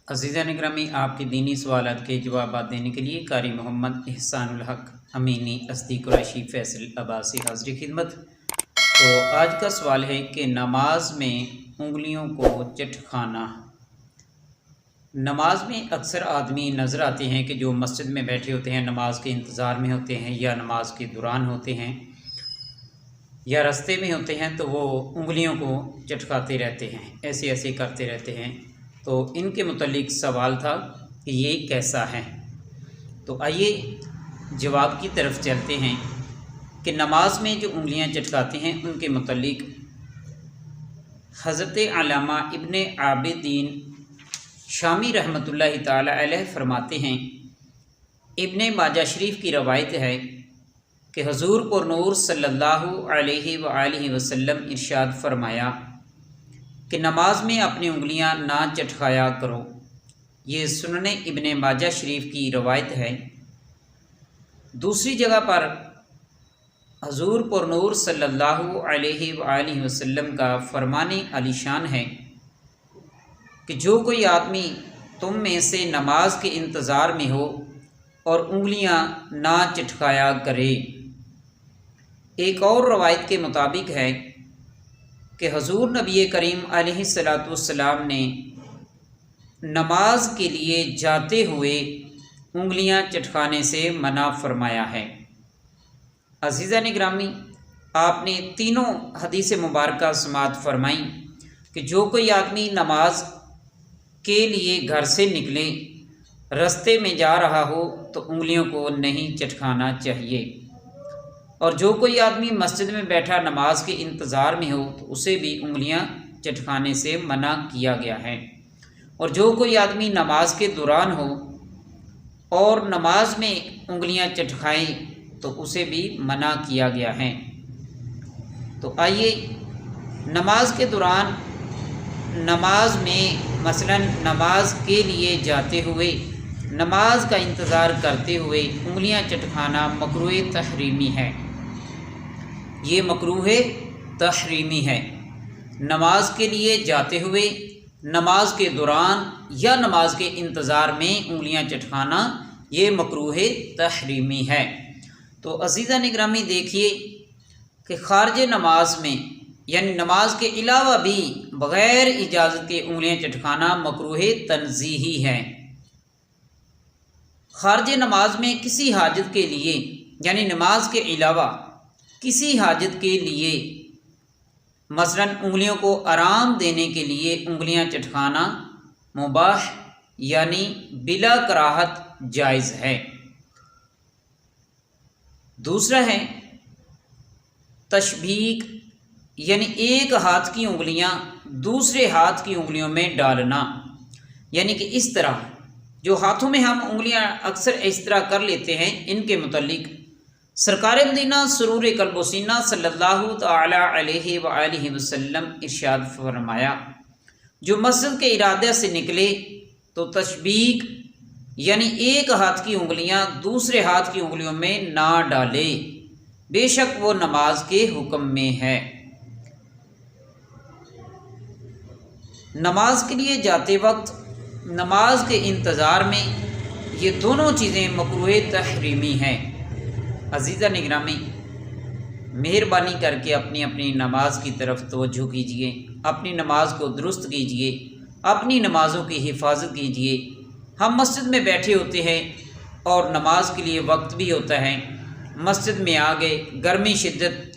عزیزان گرامی، آپ کے دینی سوالات کے جوابات دینے کے لیے قاری محمد احسان الحق امینی اسدی قریشی فیصل عباسی حاضر خدمت۔ تو آج کا سوال ہے کہ نماز میں انگلیوں کو چٹکانا۔ نماز میں اکثر آدمی نظر آتے ہیں کہ جو مسجد میں بیٹھے ہوتے ہیں، نماز کے انتظار میں ہوتے ہیں یا نماز کے دوران ہوتے ہیں یا رستے میں ہوتے ہیں، تو وہ انگلیوں کو چٹکاتے رہتے ہیں، ایسے ایسے کرتے رہتے ہیں۔ تو ان کے متعلق سوال تھا کہ یہ کیسا ہے؟ تو آئیے جواب کی طرف چلتے ہیں کہ نماز میں جو انگلیاں چٹکاتے ہیں ان کے متعلق حضرت علامہ ابن عابدین شامی رحمۃ اللہ تعالی علیہ فرماتے ہیں، ابن ماجہ شریف کی روایت ہے کہ حضور پر نور صلی اللہ علیہ وآلہ وسلم ارشاد فرمایا کہ نماز میں اپنی انگلیاں نہ چٹکایا کرو۔ یہ سنن ابن ماجہ شریف کی روایت ہے۔ دوسری جگہ پر حضور پر نور صلی اللہ علیہ وآلہ وسلم کا فرمان علی شان ہے کہ جو کوئی آدمی تم میں سے نماز کے انتظار میں ہو اور انگلیاں نہ چٹکایا کرے۔ ایک اور روایت کے مطابق ہے کہ حضور نبی کریم علیہ الصلاۃ والسلام نے نماز کے لیے جاتے ہوئے انگلیاں چٹکانے سے منع فرمایا ہے۔ عزیزان گرامی، آپ نے تینوں حدیث مبارکہ سماعت فرمائیں کہ جو کوئی آدمی نماز کے لیے گھر سے نکلے، رستے میں جا رہا ہو تو انگلیوں کو نہیں چٹکانا چاہیے، اور جو کوئی آدمی مسجد میں بیٹھا نماز کے انتظار میں ہو تو اسے بھی انگلیاں چٹکانے سے منع کیا گیا ہے، اور جو کوئی آدمی نماز کے دوران ہو اور نماز میں انگلیاں چٹکائے تو اسے بھی منع کیا گیا ہے۔ تو آئیے نماز کے دوران نماز میں مثلا نماز کے لیے جاتے ہوئے، نماز کا انتظار کرتے ہوئے انگلیاں چٹکانا مکروہ تحریمی ہے۔ یہ مکروہ تحریمی ہے۔ نماز کے لیے جاتے ہوئے، نماز کے دوران یا نماز کے انتظار میں انگلیاں چٹکانا یہ مکروہ تحریمی ہے۔ تو عزیزان گرامی دیکھیے کہ خارج نماز میں یعنی نماز کے علاوہ بھی بغیر اجازت کے انگلیاں چٹکانا مکروہ تنزیہی ہے۔ خارج نماز میں کسی حاجت کے لیے یعنی نماز کے علاوہ کسی حاجت کے لیے مثلا انگلیوں کو آرام دینے کے لیے انگلیاں چٹکانا مباح یعنی بلا کراہت جائز ہے۔ دوسرا ہے تشبیک، یعنی ایک ہاتھ کی انگلیاں دوسرے ہاتھ کی انگلیوں میں ڈالنا، یعنی کہ اس طرح جو ہاتھوں میں ہم انگلیاں اکثر اس طرح کر لیتے ہیں، ان کے متعلق سرکار مدینہ سرور قلب و سینہ صلی اللہ تعالی علیہ وآلہ وسلم ارشاد فرمایا، جو مسجد کے ارادے سے نکلے تو تشبیک یعنی ایک ہاتھ کی انگلیاں دوسرے ہاتھ کی انگلیوں میں نہ ڈالے، بے شک وہ نماز کے حکم میں ہے۔ نماز کے لیے جاتے وقت، نماز کے انتظار میں یہ دونوں چیزیں مکروہ تحریمی ہیں۔ عزیزان گرامی، مہربانی کر کے اپنی اپنی نماز کی طرف توجہ کیجیے، اپنی نماز کو درست کیجیے، اپنی نمازوں کی حفاظت کیجیے۔ ہم مسجد میں بیٹھے ہوتے ہیں اور نماز کے لیے وقت بھی ہوتا ہے، مسجد میں آ گئے، گرمی شدت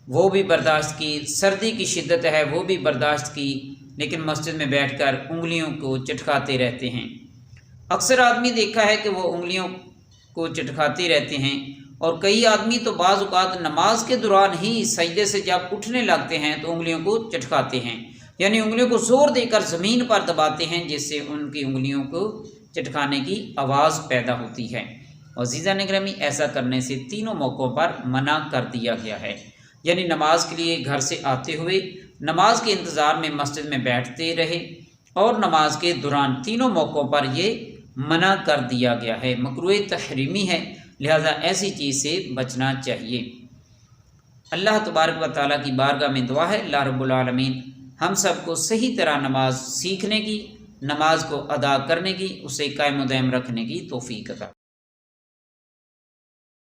وہ بھی برداشت کی، سردی کی شدت ہے وہ بھی برداشت کی، لیکن مسجد میں بیٹھ کر انگلیوں کو چٹکاتے رہتے ہیں۔ اکثر آدمی دیکھا ہے کہ وہ انگلیوں کو چٹکاتے رہتے ہیں، اور کئی آدمی تو بعض اوقات نماز کے دوران ہی سجدے سے جب اٹھنے لگتے ہیں تو انگلیوں کو چٹکاتے ہیں، یعنی انگلیوں کو زور دے کر زمین پر دباتے ہیں، جس سے ان کی انگلیوں کو چٹکانے کی آواز پیدا ہوتی ہے۔ عزیزان گرامی، ایسا کرنے سے تینوں موقعوں پر منع کر دیا گیا ہے، یعنی نماز کے لیے گھر سے آتے ہوئے، نماز کے انتظار میں مسجد میں بیٹھتے رہے، اور نماز کے دوران، تینوں موقعوں پر یہ منع کر دیا گیا ہے، مکروہ تحریمی ہے، لہذا ایسی چیز سے بچنا چاہیے۔ اللہ تبارک و تعالیٰ کی بارگاہ میں دعا ہے، اللہ رب العالمین ہم سب کو صحیح طرح نماز سیکھنے کی نماز کو ادا کرنے کی، اسے قائم و دائم رکھنے کی توفیق عطا۔